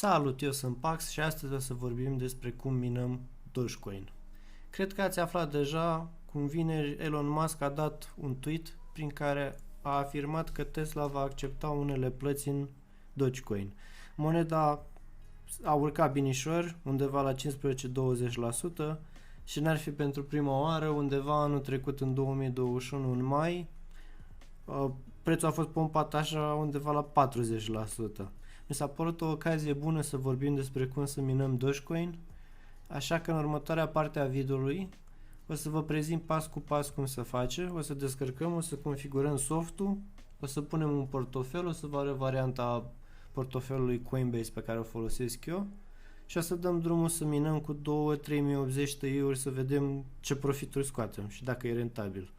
Salut, eu sunt Pax și astăzi o să vorbim despre cum minăm Dogecoin. Cred că ați aflat deja cum vineri Elon Musk a dat un tweet prin care a afirmat că Tesla va accepta unele plăți în Dogecoin. Moneda a urcat binișor, undeva la 15-20% și n-ar fi pentru prima oară, undeva anul trecut în 2021, în mai, prețul a fost pompat așa undeva la 40%. Mi s-a părut o ocazie bună să vorbim despre cum să minăm Dogecoin, așa că în următoarea parte a videoului o să vă prezint pas cu pas cum se face, o să descărcăm, o să configurăm softul, o să punem un portofel, o să vă arăt varianta portofelului Coinbase pe care o folosesc eu și o să dăm drumul să minăm cu 2-3080 TI-uri să vedem ce profituri scoatem și dacă e rentabil.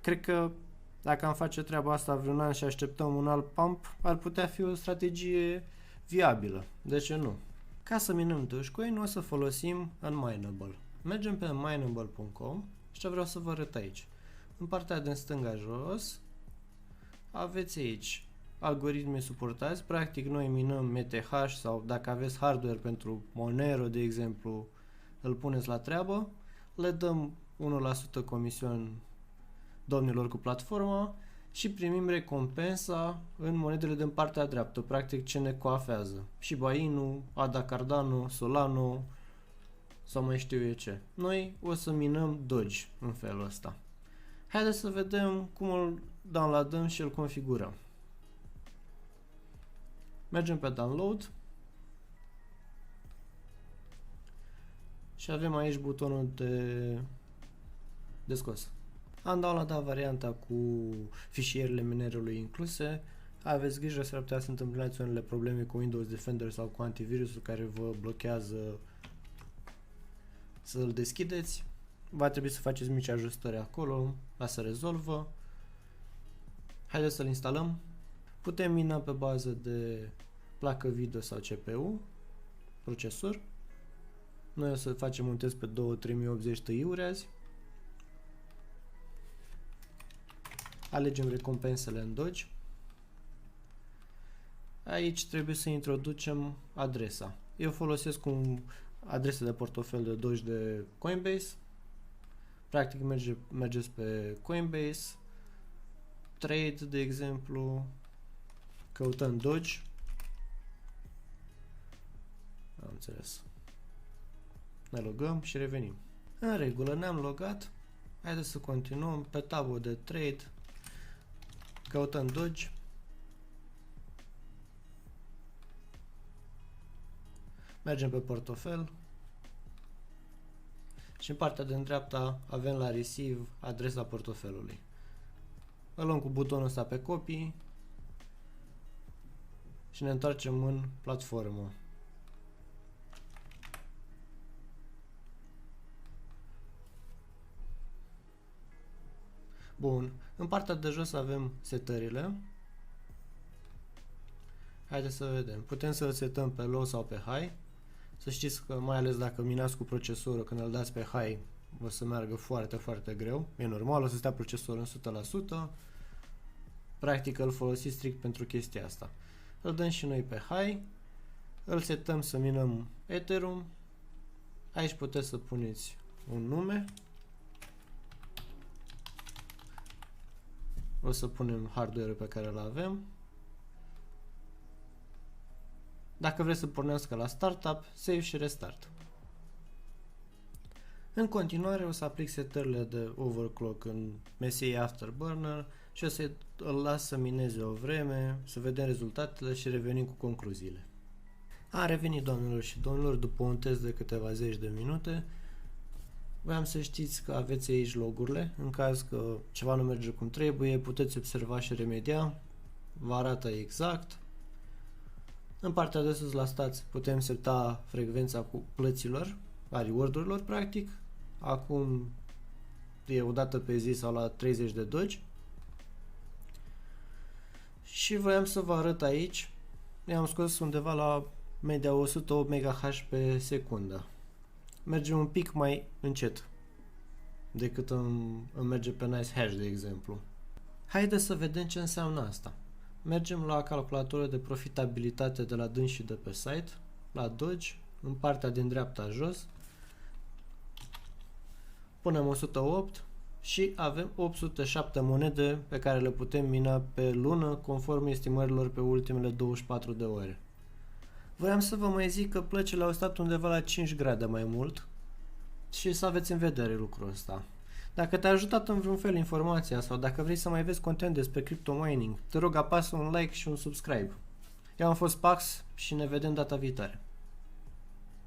Cred că dacă am face treaba asta vreun an și așteptăm un alt pump, ar putea fi o strategie viabilă. De ce nu? Ca să minăm Dogecoin o să folosim Unminable. Mergem pe unminable.com și ce vreau să vă arăt aici. În partea din stânga jos aveți aici algoritmi suportați. Practic noi minăm MTH sau dacă aveți hardware pentru Monero, de exemplu, îl puneți la treabă. Le dăm 1% comision domnilor cu platforma și primim recompensa în monedele din partea dreaptă, practic ce ne coafează. Shiba Inu, ADA Cardano, Solano sau mai știu eu ce. Noi o să minăm Doge în felul ăsta. Haideți să vedem cum îl downloadăm și îl configurăm. Mergem pe download și avem aici butonul de scos. Am downloadat varianta cu fișierele minerului incluse. Aveți grijă, s-ar putea să întâmplați unele probleme cu Windows Defender sau cu antivirusul care vă blochează să-l deschideți. Va trebui să faceți mici ajustări acolo, la se rezolvă. Haideți să-l instalăm. Putem mina pe bază de placă video sau CPU, procesor. Noi o să facem un test pe 2-3080 Ti-uri azi. Alegem recompensele în Doge. Aici trebuie să introducem adresa. Eu folosesc un adresă de portofel de Doge de Coinbase. Practic mergeți pe Coinbase, Trade, de exemplu, căutăm Doge. Am înțeles. Ne logăm și revenim. În regulă, ne-am logat. Haideți să continuăm pe tabul de Trade. Căutăm Doge. Mergem pe portofel. Și în partea de dreapta avem la Receive adresa portofelului. Îl luăm cu butonul ăsta pe copii și ne întoarcem în platformă. Bun. În partea de jos avem setările. Haideți să vedem. Putem să-l setăm pe low sau pe high. Să știți că mai ales dacă minați cu procesorul, când îl dați pe high, o să meargă foarte, foarte greu. E normal, o să stea procesorul în 100%. Practic îl folosiți strict pentru chestia asta. Îl dăm și noi pe high. Îl setăm să minăm Ethereum. Aici puteți să puneți un nume. O să punem hardware-ul pe care îl avem. Dacă vreți să pornească la startup, save și restart. În continuare o să aplic setările de overclock în MSI Afterburner și o să îl las să mineze o vreme, să vedem rezultatele și revenim cu concluziile. A revenit, doamnelor și domnilor, după un test de câteva zeci de minute. Voiam să știți că aveți aici logurile. În caz că ceva nu merge cum trebuie, puteți observa și remedia. Vă arată exact. În partea de sus la stats putem seta frecvența cu plăților, a reward-urilor practic. Acum e o dată pe zi sau la 30 de Doge. Și voiam să vă arăt aici. I-am scos undeva la media 108 MHz pe secundă. Merge un pic mai încet decât îmi merge pe NiceHash, de exemplu. Haideți să vedem ce înseamnă asta. Mergem la calculatorul de profitabilitate de la dânsii de pe site la Doge, în partea din dreapta jos. Punem 108 și avem 807 monede pe care le putem mina pe lună, conform estimărilor pe ultimele 24 de ore. Voiam să vă mai zic că plăcile au stat undeva la 5 grade mai mult și să aveți în vedere lucrul ăsta. Dacă te-a ajutat în vreun fel informația sau dacă vrei să mai vezi content despre crypto mining, te rog apasă un like și un subscribe. Eu am fost Pax și ne vedem data viitoare.